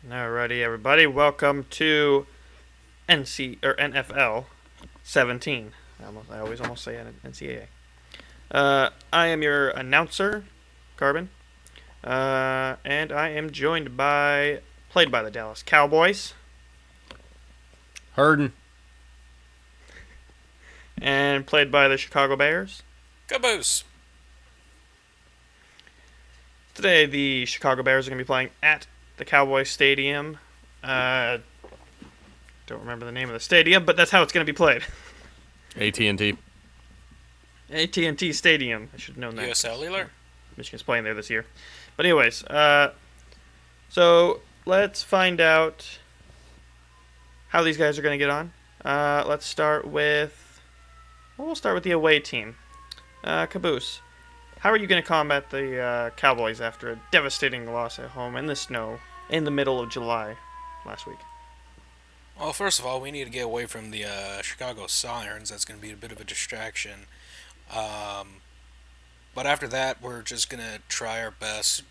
Alrighty, everybody. Welcome to NFL 17. I always almost say NCAA. I am your announcer, Carbon, and I am joined played by the Dallas Cowboys, Hurdon. and played by the Chicago Bears. Caboose. Today, the Chicago Bears are going to be playing at the Cowboys Stadium. Don't remember the name of the stadium, but that's how it's going to be played. AT&T. AT&T Stadium. I should have known that. US Cellular. Michigan's playing there this year. But anyways, so let's find out how these guys are going to get on. Let's start with... we'll start with the away team. Caboose. How are you going to combat the Cowboys after a devastating loss at home in the snow in the middle of July last week? Well, first of all, we need to get away from the Chicago Sirens. That's going to be a bit of a distraction. But after that, we're just going to try our best,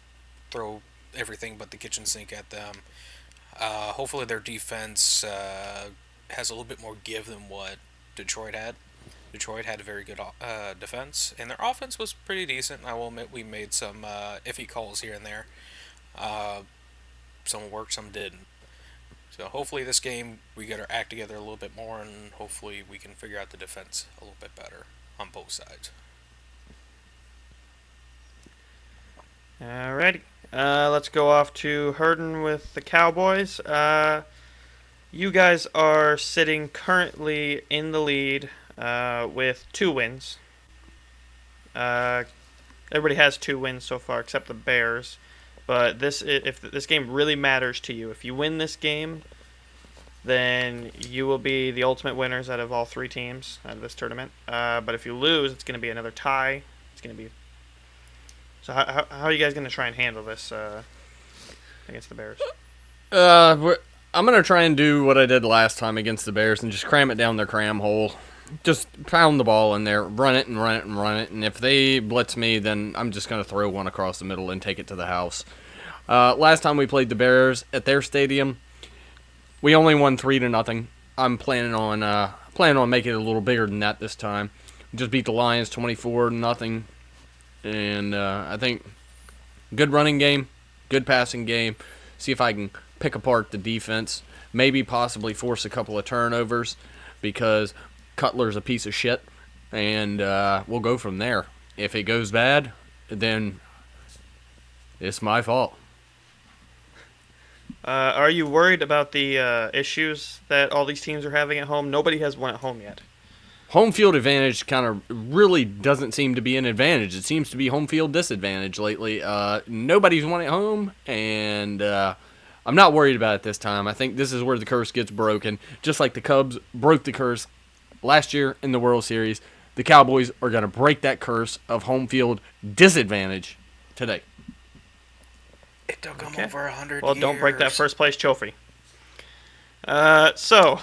throw everything but the kitchen sink at them. Hopefully their defense has a little bit more give than what Detroit had. Detroit had a very good defense, and their offense was pretty decent. I will admit we made some iffy calls here and there. Some worked, some didn't. So hopefully this game we get our act together a little bit more, and hopefully we can figure out the defense a little bit better on both sides. Alrighty. Let's go off to Hurdon with the Cowboys. You guys are sitting currently in the lead with 2 wins. Everybody has 2 wins so far except the Bears. But if this game really matters to you, if you win this game, then you will be the ultimate winners out of all 3 teams out of this tournament. But if you lose, it's going to be another tie. It's going to be... So how are you guys going to try and handle this against the Bears? I'm going to try and do what I did last time against the Bears and just cram it down their cram hole. Just pound the ball in there, run it and run it and run it. And if they blitz me, then I'm just going to throw one across the middle and take it to the house. Last time we played the Bears at their stadium, we only won 3-0. I'm planning on making it a little bigger than that this time. We just beat the Lions 24-0. And I think good running game, good passing game. See if I can pick apart the defense. Maybe possibly force a couple of turnovers because Cutler's a piece of shit. And we'll go from there. If it goes bad, then it's my fault. Are you worried about the issues that all these teams are having at home? Nobody has won at home yet. Home field advantage kind of really doesn't seem to be an advantage. It seems to be home field disadvantage lately. Nobody's won at home, and I'm not worried about it this time. I think this is where the curse gets broken. Just like the Cubs broke the curse last year in the World Series, the Cowboys are going to break that curse of home field disadvantage today. It took them over 100 years. Well, don't break that first place trophy. So,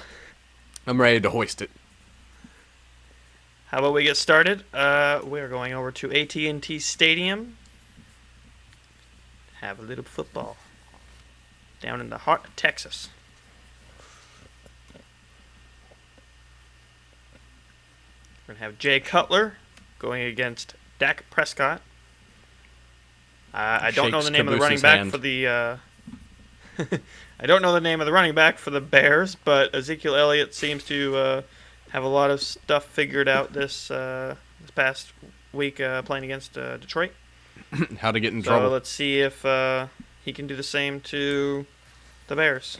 I'm ready to hoist it. how about we get started? We are going over to AT&T Stadium. Have a little football. Down in the heart of Texas. We're going to have Jay Cutler going against Dak Prescott. I don't know the name of the running back for the... I don't know the name of the running back for the Bears, but Ezekiel Elliott seems to have a lot of stuff figured out this past week playing against Detroit. How to get in trouble. So let's see if he can do the same to the Bears.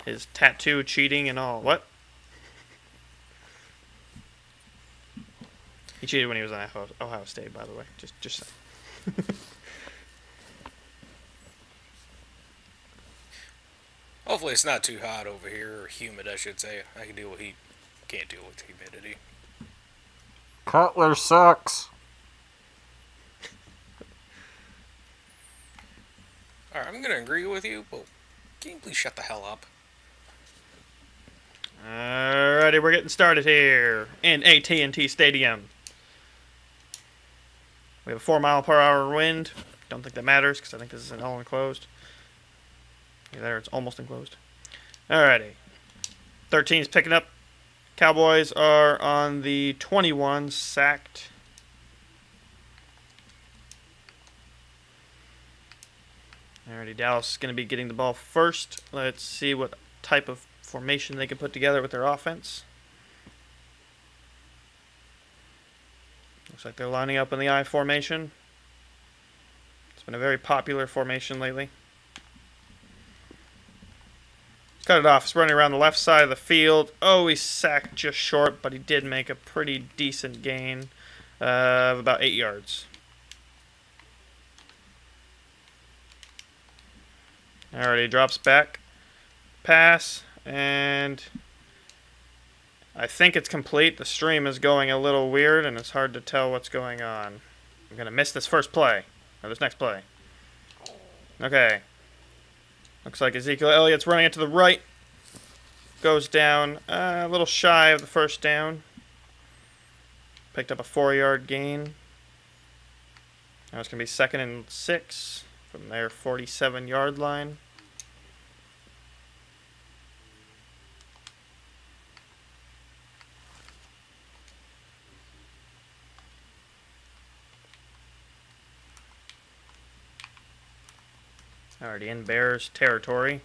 His tattoo, cheating, and all. What? He cheated when he was on Ohio State, by the way. Just saying. Hopefully it's not too hot over here, or humid, I should say. I can deal with heat. Can't deal with humidity. Cutler sucks. Alright, I'm going to agree with you, but can you please shut the hell up? Alrighty, we're getting started here in AT&T Stadium. We have a 4-mile-per-hour wind. Don't think that matters because I think this is an all-enclosed. Yeah, there, it's almost enclosed. Alrighty. 13's picking up. Cowboys are on the 21, sacked. Alrighty, Dallas is going to be getting the ball first. Let's see what type of formation they can put together with their offense. Looks like they're lining up in the I formation. It's been a very popular formation lately. Cut it off. He's running around the left side of the field. Oh, he's sacked just short, but he did make a pretty decent gain of about 8 yards. Alright, he drops back. Pass, and I think it's complete. The stream is going a little weird, and it's hard to tell what's going on. I'm going to miss this first play, or this next play. Okay. Looks like Ezekiel Elliott's running it to the right. Goes down a little shy of the first down. Picked up a 4-yard gain. Now it's going to be 2nd and 6 from their 47-yard line. Already in Bears territory.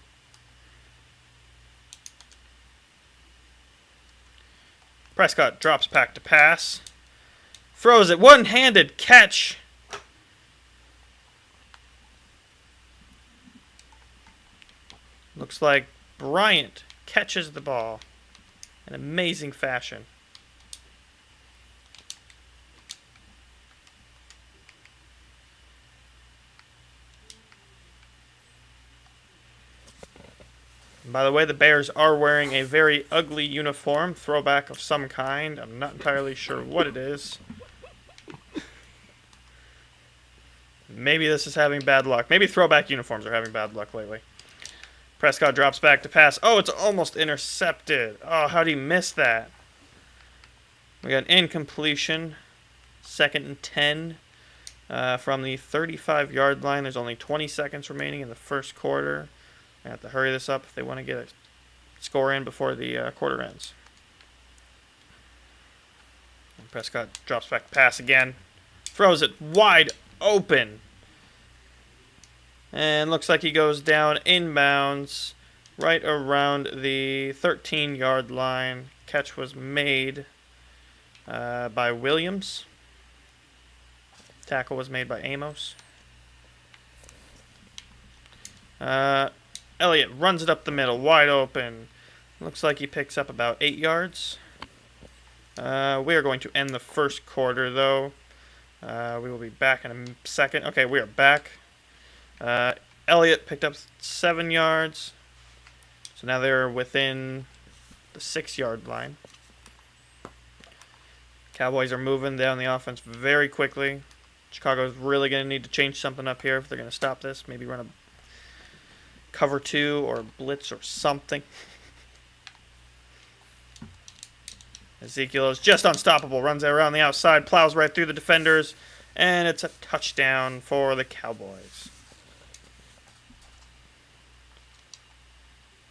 Prescott drops back to pass. Throws it. One-handed catch. Looks like Bryant catches the ball in amazing fashion. And by the way, the Bears are wearing a very ugly uniform, throwback of some kind. I'm not entirely sure what it is. Maybe this is having bad luck. Maybe throwback uniforms are having bad luck lately. Prescott drops back to pass. Oh, it's almost intercepted. Oh, how did he miss that? We got an incompletion. 2nd and 10 from the 35-yard line. There's only 20 seconds remaining in the first quarter. They have to hurry this up if they want to get a score in before the quarter ends. And Prescott drops back to pass again. Throws it wide open. And looks like he goes down inbounds right around the 13-yard line. Catch was made by Williams. Tackle was made by Amos. Elliott runs it up the middle, wide open. Looks like he picks up about 8 yards. We are going to end the first quarter, though. We will be back in a second. Okay, we are back. Elliott picked up 7 yards. So now they're within the 6-yard line. Cowboys are moving down the offense very quickly. Chicago's really going to need to change something up here if they're going to stop this. Maybe run a cover 2 or blitz or something. Ezekiel is just unstoppable. Runs around the outside, plows right through the defenders, and it's a touchdown for the Cowboys.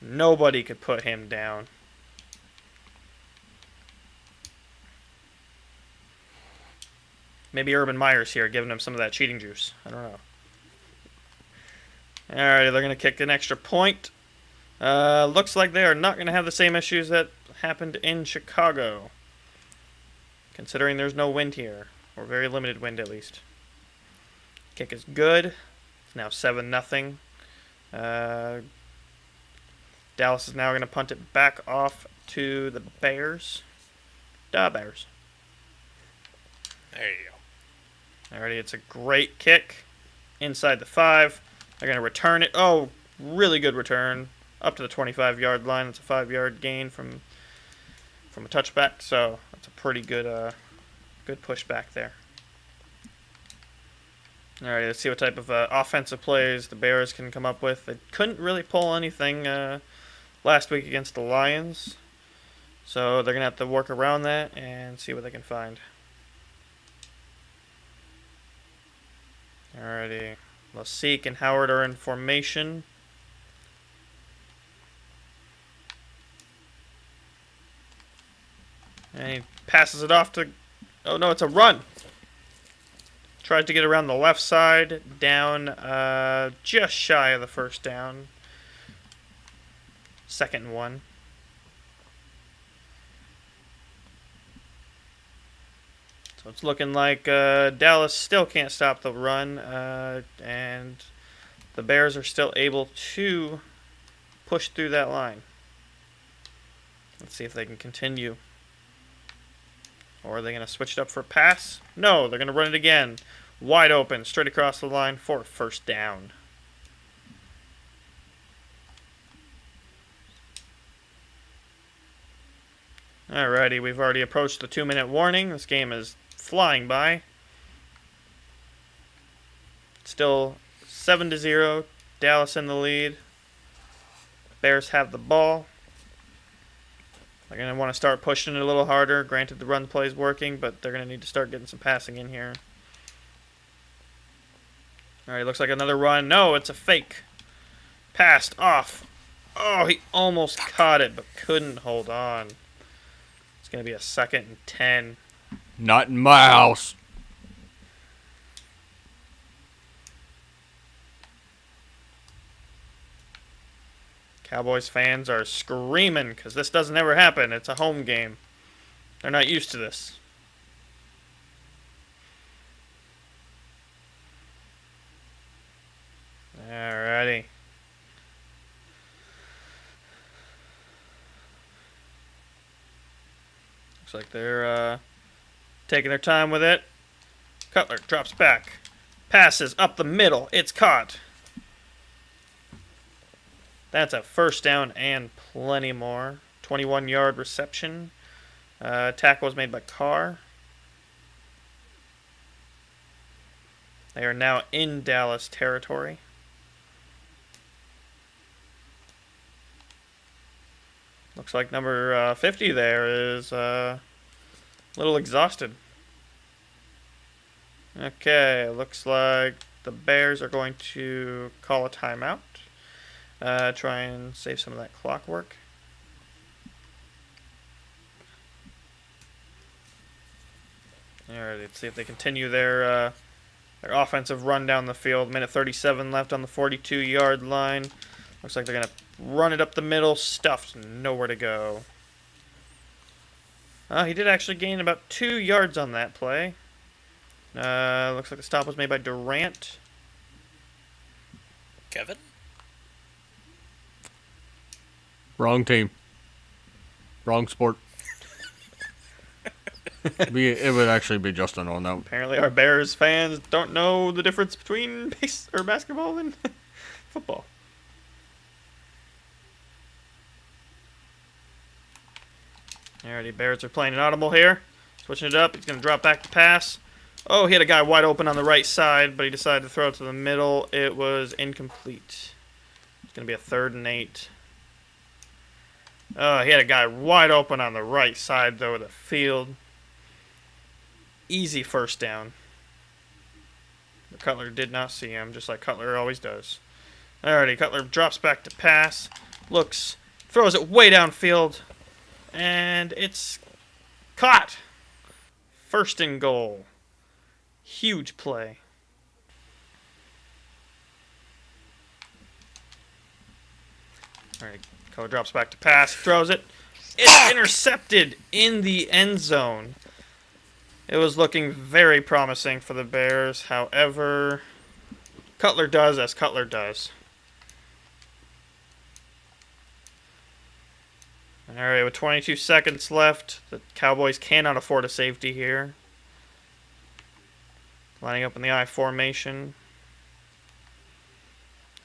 Nobody could put him down. Maybe Urban Meyer's here giving him some of that cheating juice. I don't know. Alright, they're going to kick an extra point. Looks like they are not going to have the same issues that happened in Chicago. Considering there's no wind here. Or very limited wind, at least. Kick is good. It's now 7-0. Dallas is now going to punt it back off to the Bears. Da Bears. There you go. Alrighty, it's a great kick. Inside the 5. They're going to return it. Oh, really good return. Up to the 25-yard line. It's a 5-yard gain from a touchback. So that's a pretty good good pushback there. Alright, let's see what type of offensive plays the Bears can come up with. They couldn't really pull anything last week against the Lions. So they're going to have to work around that and see what they can find. Alrighty. Lasik and Howard are in formation. passes it off to... Oh, no, it's a run. Tries to get around the left side. Down just shy of the first down. Second and 1. So it's looking like Dallas still can't stop the run. And the Bears are still able to push through that line. Let's see if they can continue. Or are they going to switch it up for a pass? No, they're going to run it again. Wide open, straight across the line for a first down. Alrighty, we've already approached the 2-minute warning. This game is flying by. Still 7-0. Dallas in the lead. Bears have the ball. They're going to want to start pushing it a little harder. Granted, the run play is working, but they're going to need to start getting some passing in here. Alright, looks like another run. No, it's a fake. Passed off. Oh, he almost caught it, but couldn't hold on. It's going to be a 2nd and 10. Not in my house. Cowboys fans are screaming because this doesn't ever happen. It's a home game. They're not used to this. Alrighty. Looks like they're taking their time with it. Cutler drops back. Passes up the middle. It's caught. That's a first down and plenty more. 21-yard reception. Tackle was made by Carr. They are now in Dallas territory. Looks like number 50 there is a little exhausted. Okay, looks like the Bears are going to call a timeout. Try and save some of that clock work. Alright, let's see if they continue their offensive run down the field. Minute 37 left on the 42-yard line. Looks like they're going to run it up the middle. Stuffed. Nowhere to go. He did actually gain about 2 yards on that play. Looks like the stop was made by Durant. Kevin? Wrong team. Wrong sport. It would actually be Justin on that. Apparently our Bears fans don't know the difference between basketball and football. Alrighty, Bears are playing an audible here. Switching it up. He's going to drop back to pass. Oh, he had a guy wide open on the right side, but he decided to throw it to the middle. It was incomplete. It's going to be a 3rd and 8. Oh, he had a guy wide open on the right side, though, of the field. Easy first down. But Cutler did not see him, just like Cutler always does. Alrighty, Cutler drops back to pass. Looks, throws it way downfield. And it's caught. 1st and goal. Huge play. Alright, Cutler drops back to pass, throws it. It's intercepted in the end zone. It was looking very promising for the Bears. However, Cutler does as Cutler does. Alright, with 22 seconds left, the Cowboys cannot afford a safety here. Lining up in the I formation.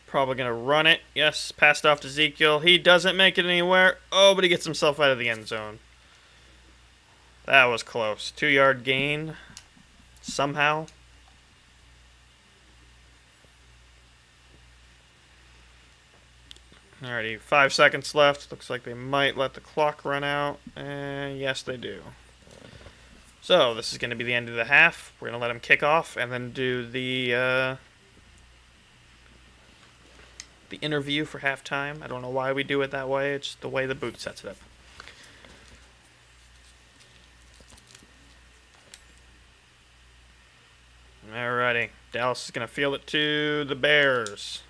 Probably going to run it. Yes, passed off to Ezekiel. He doesn't make it anywhere. Oh, but he gets himself out of the end zone. That was close. 2-yard gain. Somehow. Alrighty, 5 seconds left. Looks like they might let the clock run out. And yes, they do. So, this is going to be the end of the half. We're going to let them kick off and then do the interview for halftime. I don't know why we do it that way. It's the way the booth sets it up. Alrighty. Dallas is going to field it to the Bears.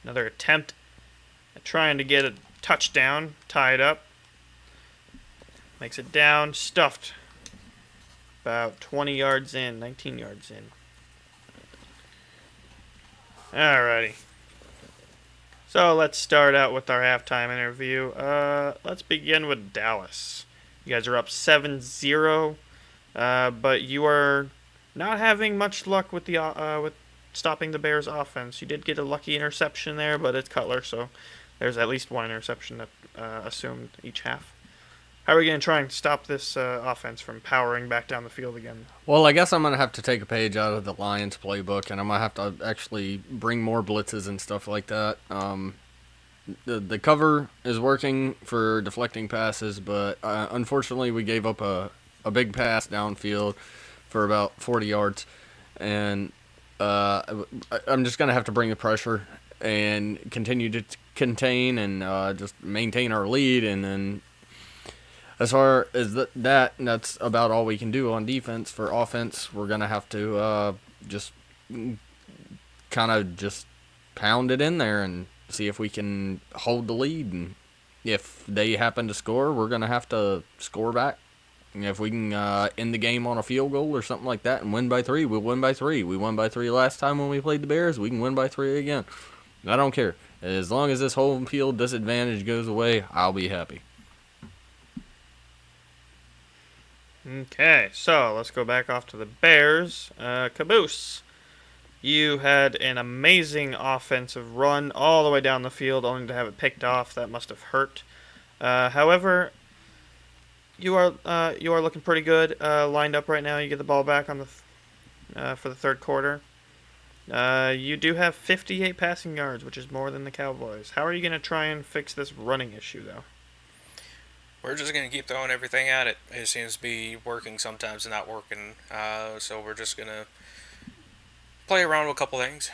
Another attempt at trying to get a touchdown. Tied up. Makes it down. Stuffed. About 20 yards in. 19 yards in. Alrighty. So let's start out with our halftime interview. Let's begin with Dallas. You guys are up 7-0, but you are not having much luck with with stopping the Bears' offense. You did get a lucky interception there, but it's Cutler, so there's at least one interception that assumed each half. How are we going to try and stop this offense from powering back down the field again? Well, I guess I'm going to have to take a page out of the Lions playbook, and I'm going to have to actually bring more blitzes and stuff like that. The cover is working for deflecting passes, but unfortunately we gave up a big pass downfield for about 40 yards, and I'm just going to have to bring the pressure and continue to contain and just maintain our lead, and then as far as that's about all we can do on defense. For offense, we're going to have to just kind of just pound it in there and see if we can hold the lead. And if they happen to score, we're going to have to score back. And if we can end the game on a field goal or something like that and win by 3, we'll win by 3. We won by 3 last time when we played the Bears. We can win by 3 again. I don't care. As long as this home field disadvantage goes away, I'll be happy. Okay, so let's go back off to the Bears. Caboose, you had an amazing offensive run all the way down the field, only to have it picked off. That must have hurt. However, you are looking pretty good lined up right now. You get the ball back on for the third quarter. You do have 58 passing yards, which is more than the Cowboys. How are you going to try and fix this running issue, though? We're just going to keep throwing everything at it. It seems to be working sometimes and not working. So we're just going to play around with a couple things.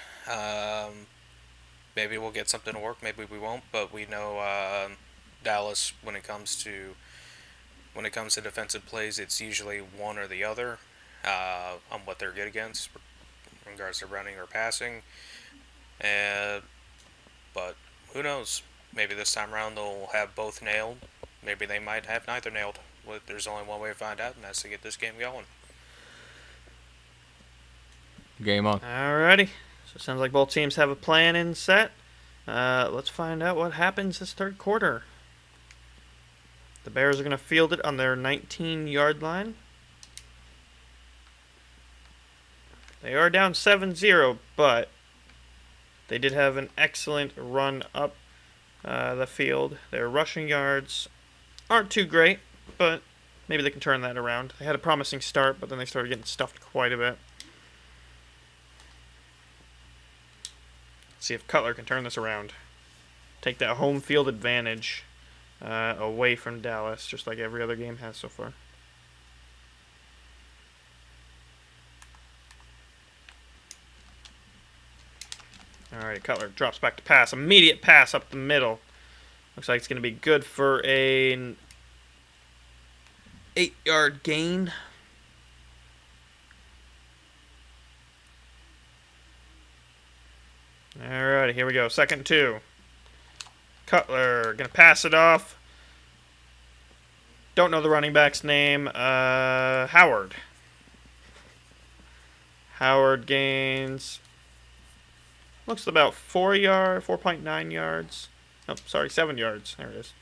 Maybe we'll get something to work. Maybe we won't. But we know Dallas, when it comes to defensive plays, it's usually one or the other on what they're good against in regards to running or passing. But who knows? Maybe this time around they'll have both nailed. Maybe they might have neither nailed. There's only one way to find out, and that's to get this game going. Game on. Alrighty. So it sounds like both teams have a plan in set. Let's find out what happens this third quarter. The Bears are going to field it on their 19-yard line. They are down 7-0, but they did have an excellent run up the field. Their rushing yards aren't too great, but maybe they can turn that around. They had a promising start, but then they started getting stuffed quite a bit. Let's see if Cutler can turn this around. Take that home field advantage away from Dallas, just like every other game has so far. Alright, Cutler drops back to pass. Immediate pass up the middle. Looks like it's going to be good for an 8-yard gain. Alright, here we go. 2nd and 2. Cutler going to pass it off. Don't know the running back's name. Howard. Howard gains... looks about 4.9 yards. Oh, sorry, 7 yards. There it is.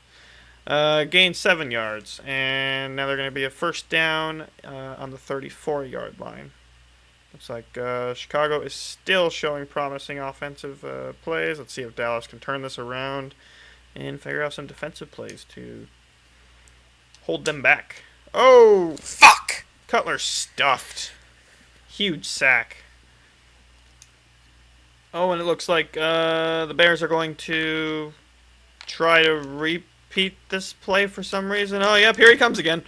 Gained 7 yards. And now they're going to be a first down on the 34-yard line. Looks like Chicago is still showing promising offensive plays. Let's see if Dallas can turn this around and figure out some defensive plays to hold them back. Oh! Fuck! Cutler stuffed. Huge sack. Oh, and it looks like the Bears are going to try to repeat this play for some reason. Oh, yep, here he comes again.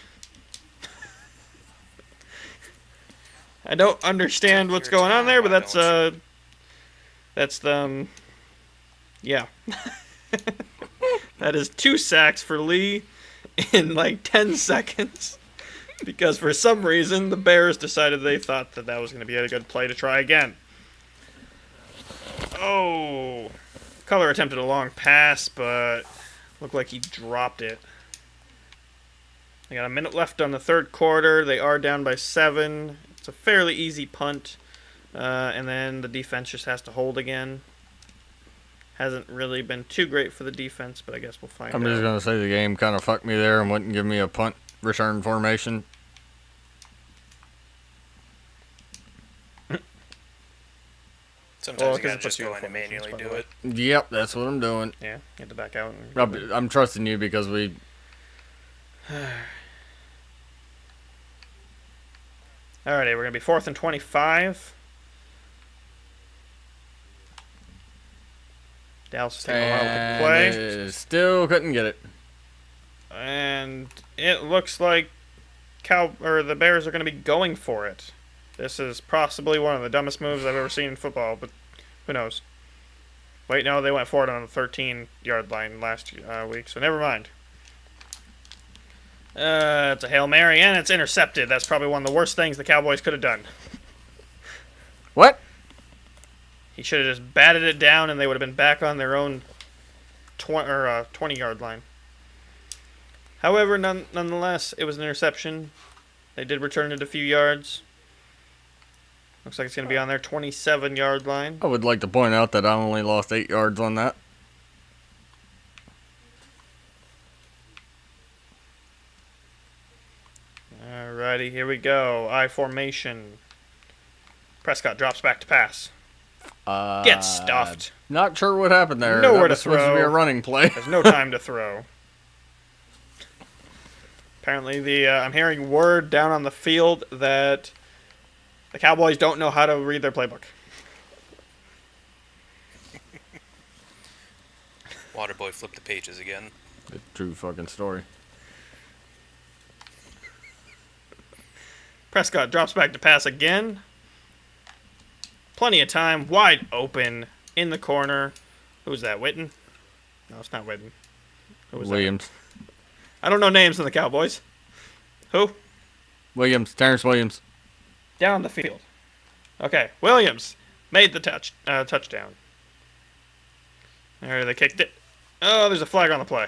I don't understand what's going on there, but that's yeah. That is 2 sacks for Lee in like 10 seconds. because for some reason the Bears decided they thought that was going to be a good play to try again. Oh, Cutler attempted a long pass, but looked like he dropped it. They got a minute left on the third quarter. They are down by 7. It's a fairly easy punt, and then the defense just has to hold again. Hasn't really been too great for the defense, but I guess we'll find out. I'm just going to say the game kind of fucked me there and wouldn't give me a punt return formation. Sometimes you gotta just go in and manually do it. Yep, that's what I'm doing. Yeah, you have to back out. I'm trusting you because we... Alrighty, we're going to be 4th and 25. Dallas is taking a while to play. Still couldn't get it. And it looks like the Bears are going to be going for it. This is possibly one of the dumbest moves I've ever seen in football, but who knows? Wait, no, they went for it on the 13-yard line last week, so never mind. It's a Hail Mary, and it's intercepted. That's probably one of the worst things the Cowboys could have done. What? He should have just batted it down, and they would have been back on their own 20-yard line. However, nonetheless, it was an interception. They did return it a few yards. Looks like it's going to be on their 27-yard line. I would like to point out that I only lost 8 yards on that. Alrighty, here we go. I formation. Prescott drops back to pass. Gets stuffed. Not sure what happened there. Nowhere that was to supposed throw. to be a running play. There's no time to throw. Apparently, I'm hearing word down on the field that the Cowboys don't know how to read their playbook. Waterboy flipped the pages again. The true fucking story. Prescott drops back to pass again. Plenty of time, wide open, in the corner. Who's that, Witten? No, it's not Witten. Who was Williams. That? I don't know names in the Cowboys. Who? Williams. Terrence Williams. Down the field. Okay, Williams made the touchdown. There, they kicked it. Oh, there's a flag on the play.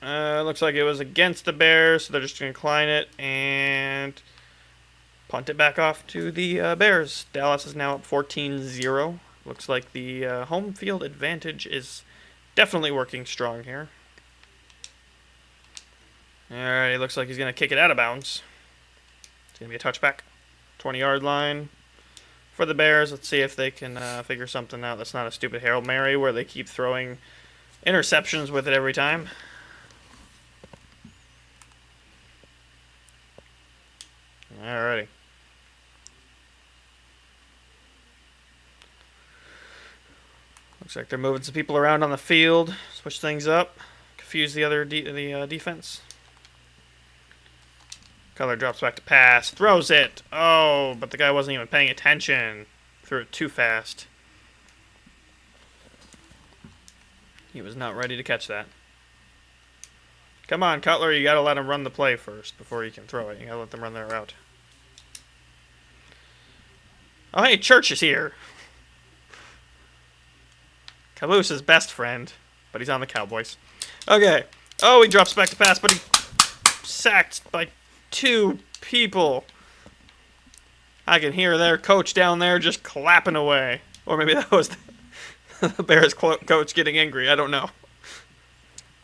Looks like it was against the Bears, so they're just going to decline it and punt it back off to the Bears. Dallas is now up 14-0. Looks like the home field advantage is definitely working strong here. Alright, looks like he's going to kick it out of bounds. It's going to be a touchback. 20-yard line for the Bears. Let's see if they can figure something out. That's not a stupid Hail Mary where they keep throwing interceptions with it every time. Alrighty. Looks like they're moving some people around on the field. Switch things up. Confuse the other defense. Cutler drops back to pass. Throws it. Oh, but the guy wasn't even paying attention. Threw it too fast. He was not ready to catch that. Come on, Cutler. You got to let him run the play first before you can throw it. You got to let them run their route. Oh, hey, Church is here. Caboose's best friend, but he's on the Cowboys. Okay. Oh, he drops back to pass, but he sacked by 2 people. I can hear their coach down there just clapping away. Or maybe that was the Bears coach getting angry. I don't know.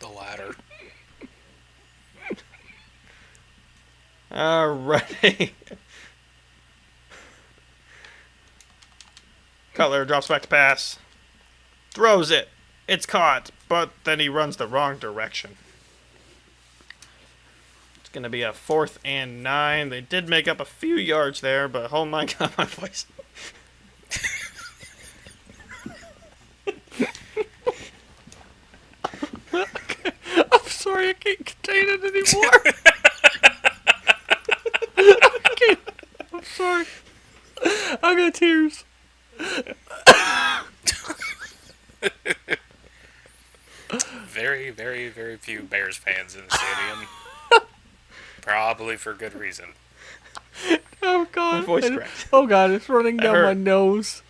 The latter. Alrighty. Cutler drops back to pass. Throws it. It's caught, but then he runs the wrong direction. It's going to be a 4th and 9. They did make up a few yards there, but oh my god, my voice. I'm sorry, I can't contain it anymore. I can't. I'm sorry. I got tears. very, very, very few Bears fans in the stadium. Probably for good reason. Oh My god. voice cracked. Oh god, it's running That down my hurt. nose.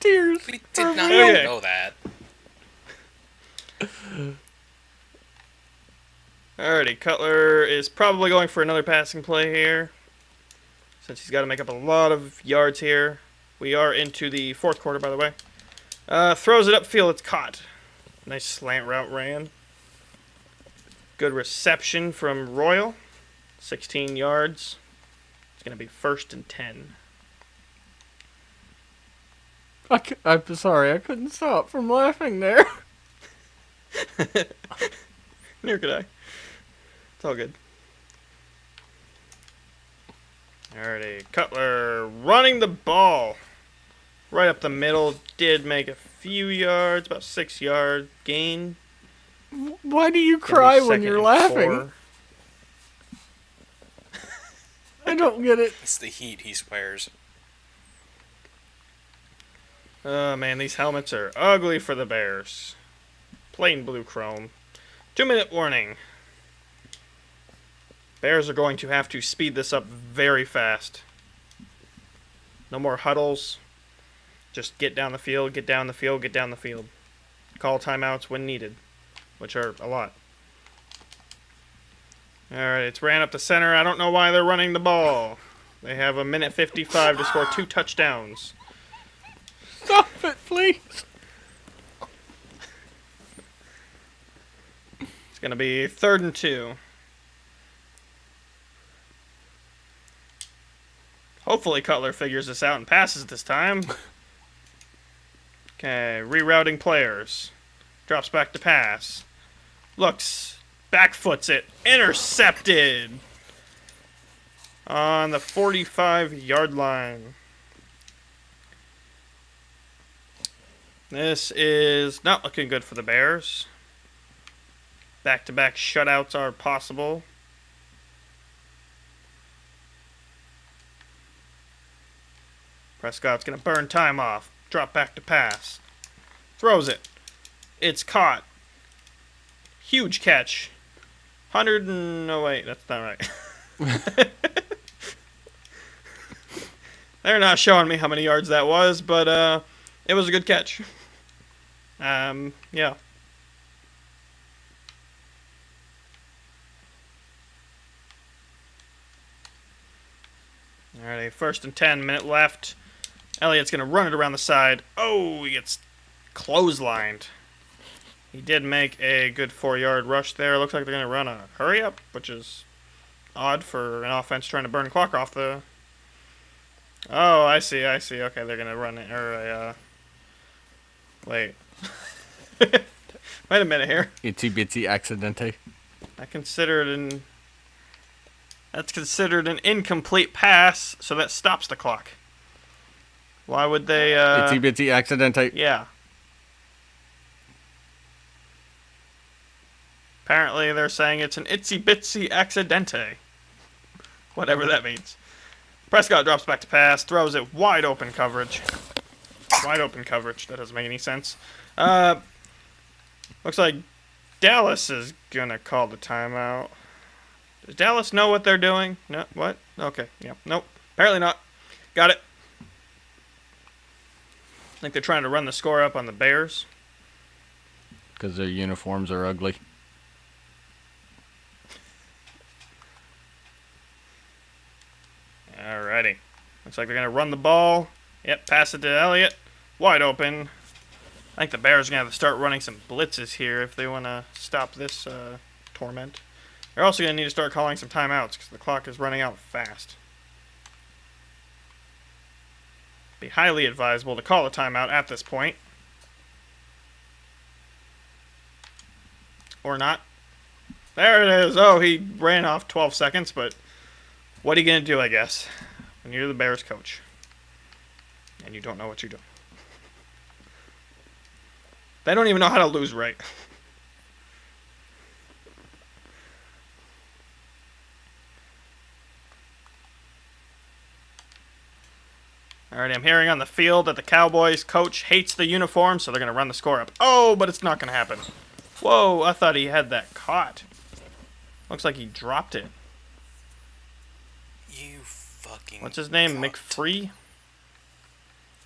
Tears We are did not real. Okay. know that. Alrighty, Cutler is probably going for another passing play here, since he's got to make up a lot of yards here. We are into the fourth quarter, by the way. Throws it upfield, it's caught. Nice slant route ran. Good reception from Royal. 16 yards. It's going to be 1st and 10. I'm sorry, I couldn't stop from laughing there. Neither could I. It's all good. Alrighty, Cutler running the ball. Right up the middle. Did make a few yards, about 6 yard gain. Why do you Gonna be cry when second you're and laughing? 4. I don't get it. It's the heat he swears. Oh man, these helmets are ugly for the Bears. Plain blue chrome. 2-minute warning. Bears are going to have to speed this up very fast. No more huddles. Just get down the field, get down the field, get down the field. Call timeouts when needed, which are a lot. Alright, it's ran up the center. I don't know why they're running the ball. They have a minute 55 to score 2 touchdowns. Stop it, please. It's going to be 3rd and 2. Hopefully Cutler figures this out and passes this time. Okay, rerouting players. Drops back to pass. Looks, backfoots it. Intercepted! On the 45-yard line. This is not looking good for the Bears. Back-to-back shutouts are possible. Prescott's going to burn time off. Drop back to pass. Throws it. It's caught. Huge catch. 100 and... No, wait. That's not right. They're not showing me how many yards that was, but it was a good catch. Yeah. Alrighty, 1st and 10, minute left. Elliott's going to run it around the side. Oh, he gets clotheslined. He did make a good 4-yard rush there. Looks like they're going to run a hurry up, which is odd for an offense trying to burn clock off the... Oh, I see. Okay, they're going to run it. Wait. Wait a minute here. Itsy bitsy accidente. That's considered an incomplete pass, so that stops the clock. Why would they, Itsy bitsy accidente. Yeah. Apparently they're saying it's an itsy bitsy accidente. Whatever that means. Prescott drops back to pass, throws it wide open coverage. Wide open coverage. That doesn't make any sense. Looks like Dallas is gonna call the timeout. Does Dallas know what they're doing? No, what? Okay, yeah, nope. Apparently not. Got it. I think they're trying to run the score up on the Bears. Because their uniforms are ugly. Alrighty. Looks like they're going to run the ball. Yep, pass it to Elliott. Wide open. I think the Bears are going to have to start running some blitzes here if they want to stop this torment. They're also going to need to start calling some timeouts because the clock is running out fast. Be highly advisable to call a timeout at this point. Or not. There it is. Oh, he ran off 12 seconds, but what are you going to do, I guess, when you're the Bears coach and you don't know what you're doing? They don't even know how to lose right. Alrighty, I'm hearing on the field that the Cowboys coach hates the uniform, so they're going to run the score up. Oh, but it's not going to happen. Whoa, I thought he had that caught. Looks like he dropped it. You fucking... What's his name? cunt. McFree?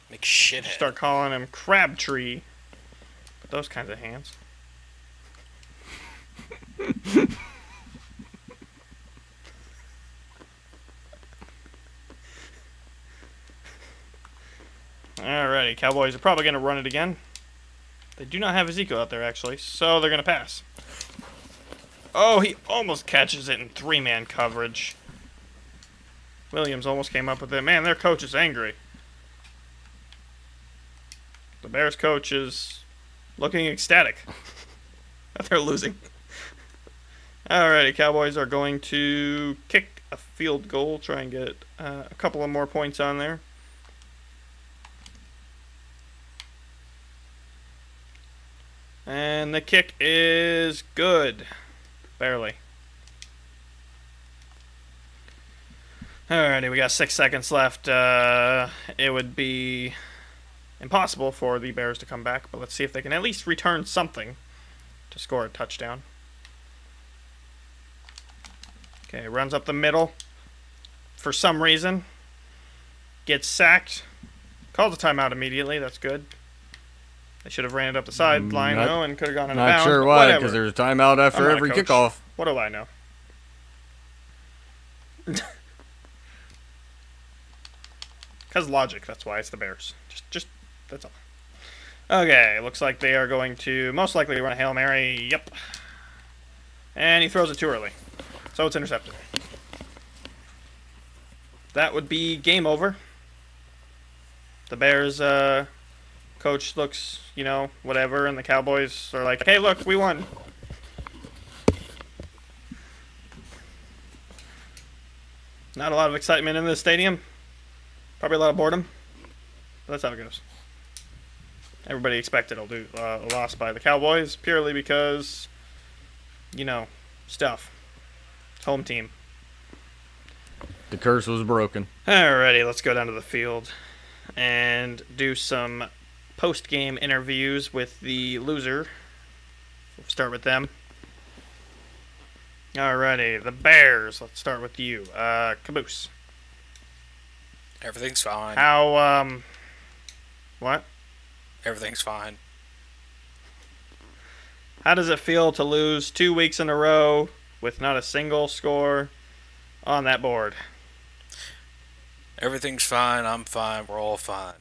McShithead. Start calling him Crabtree. With those kinds of hands. Alrighty, Cowboys are probably going to run it again. They do not have Ezekiel out there, actually, so they're going to pass. Oh, he almost catches it in three-man coverage. Williams almost came up with it. Man, their coach is angry. The Bears coach is looking ecstatic that they're losing. Alrighty, Cowboys are going to kick a field goal, try and get a couple of more points on there. And the kick is good. Barely. Alrighty, we got 6 seconds left. It would be impossible for the Bears to come back, but let's see if they can at least return something to score a touchdown. Okay, runs up the middle. For some reason. Gets sacked. Calls a timeout immediately. That's good. They should have ran it up the sideline, though, and could have gone out of bounds. Not sure why, because there's a timeout after every kickoff. What do I know? Because logic, that's why it's the Bears. Just that's all. Okay, looks like they are going to most likely run a Hail Mary. Yep. And he throws it too early. So it's intercepted. That would be game over. The Bears, coach looks, whatever, and the Cowboys are like, hey, look, we won. Not a lot of excitement in this stadium. Probably a lot of boredom. But that's how it goes. Everybody expected a loss by the Cowboys purely because, stuff. Home team. The curse was broken. Alrighty, let's go down to the field and do some post-game interviews with the loser. We'll start with them. Alrighty, the Bears. Let's start with you. Caboose. Everything's fine. How, what? Everything's fine. How does it feel to lose 2 weeks in a row with not a single score on that board? Everything's fine. I'm fine. We're all fine.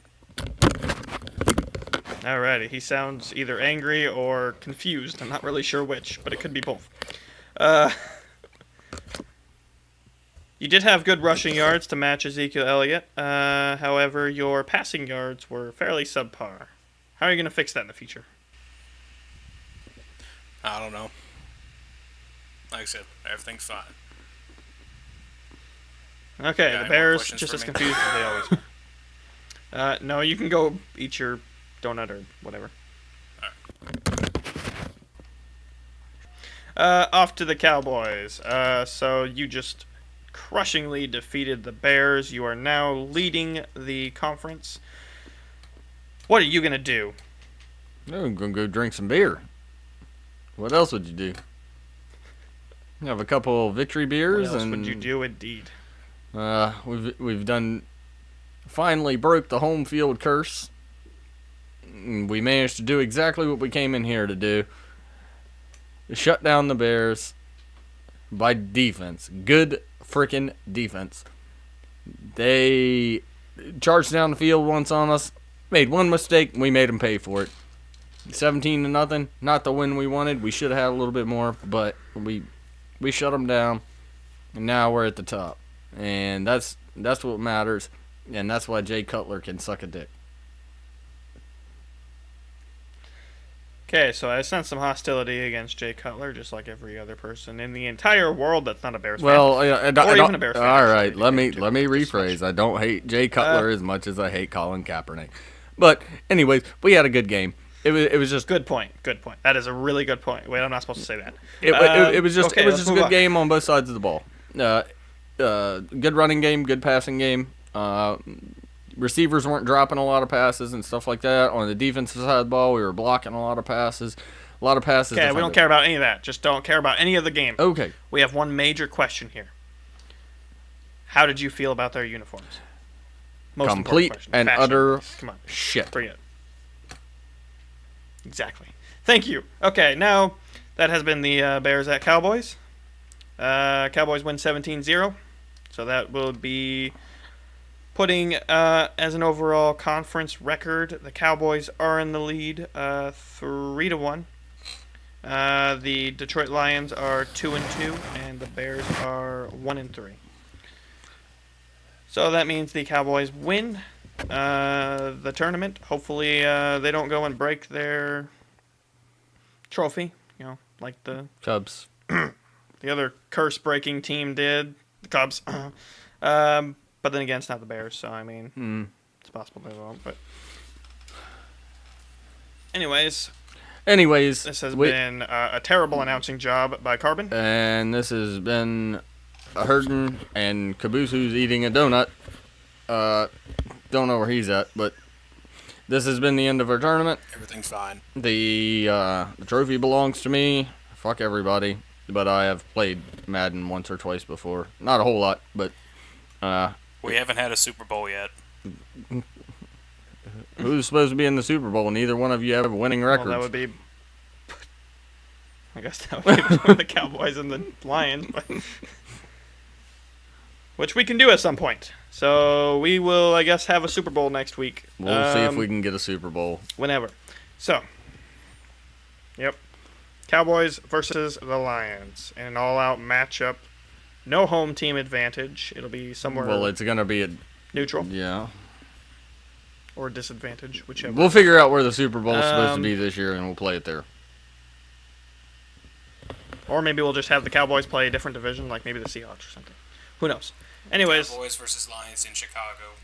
Alrighty, he sounds either angry or confused. I'm not really sure which, but it could be both. You did have good rushing yards to match Ezekiel Elliott. However, your passing yards were fairly subpar. How are you going to fix that in the future? I don't know. Like I said, everything's fine. Okay, Yeah, the any more Bears questions just for as me? confused as they always are. No, you can go eat your donut or whatever. Off to the Cowboys. So you just crushingly defeated the Bears. You are now leading the conference. What are you going to do? I'm going to go drink some beer. What else would you do? Have a couple victory beers. What else and would you do indeed? We've done finally broke the home field curse. We managed to do exactly what we came in here to do. Shut down the Bears by defense. Good freaking defense. They charged down the field once on us. Made one mistake, and we made them pay for it. 17-0. Not the win we wanted. We should have had a little bit more, but we shut them down, and now we're at the top. And that's what matters, and that's why Jay Cutler can suck a dick. Okay, so I sense some hostility against Jay Cutler, just like every other person in the entire world that's not a Bears fan. Well, I don't, even a Bears fan. All right, actually. let me rephrase. I don't hate Jay Cutler as much as I hate Colin Kaepernick. But anyways, we had a good game. It was just Good point. That is a really good point. Wait, I'm not supposed to say that. it was just okay, it was let's just a move good on. game on both sides of the ball. Good running game, good passing game. receivers weren't dropping a lot of passes and stuff like that. On the defensive side of the ball, we were blocking a lot of passes. A lot of passes. Okay, we don't care about any of that. Just don't care about any of the game. Okay. We have one major question here. How did you feel about their uniforms? Most Complete and Fashion. utter Come on. shit. Bring it. Exactly. Thank you. Okay, now that has been the Bears at Cowboys. Cowboys win 17-0. So that will be putting, as an overall conference record, the Cowboys are in the lead 3-1. The Detroit Lions are 2-2, and the Bears are 1-3. So that means the Cowboys win the tournament. Hopefully, they don't go and break their trophy. Like the Cubs. the other curse-breaking team did, the Cubs. But then again, it's not the Bears, so I mean, it's possible they won't. But anyways, this has been a terrible announcing job by Carbon. And this has been Hurdon and Caboose, who's eating a donut. Don't know where he's at, but this has been the end of our tournament. Everything's fine. The trophy belongs to me. Fuck everybody. But I have played Madden once or twice before. Not a whole lot, but we haven't had a Super Bowl yet. who's supposed to be in the Super Bowl? Neither one of you have winning records. Well, that would be. I guess that would be between the Cowboys and the Lions, but which we can do at some point. So we will, I guess, have a Super Bowl next week. We'll see if we can get a Super Bowl. Whenever. So, yep. Cowboys versus the Lions in an all-out matchup. No home team advantage. It'll be somewhere. Well, it's gonna be a neutral. Yeah. Or disadvantage, whichever. We'll figure out where the Super Bowl is supposed to be this year, and we'll play it there. Or maybe we'll just have the Cowboys play a different division, like maybe the Seahawks or something. Who knows? Anyways. Cowboys versus Lions in Chicago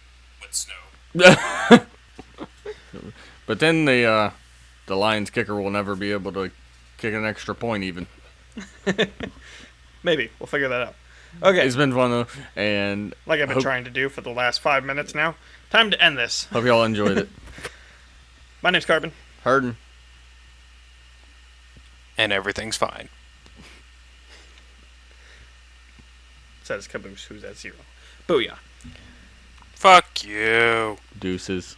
with snow. But then the Lions kicker will never be able to kick an extra point even. Maybe. We'll figure that out. Okay. It's been fun, though. And like I've been trying to do for the last 5 minutes now. Time to end this. Hope y'all enjoyed it. My name's Carbon. Hurdon. And everything's fine. Says Caboose, who's at 0. Booyah. Fuck you. Deuces.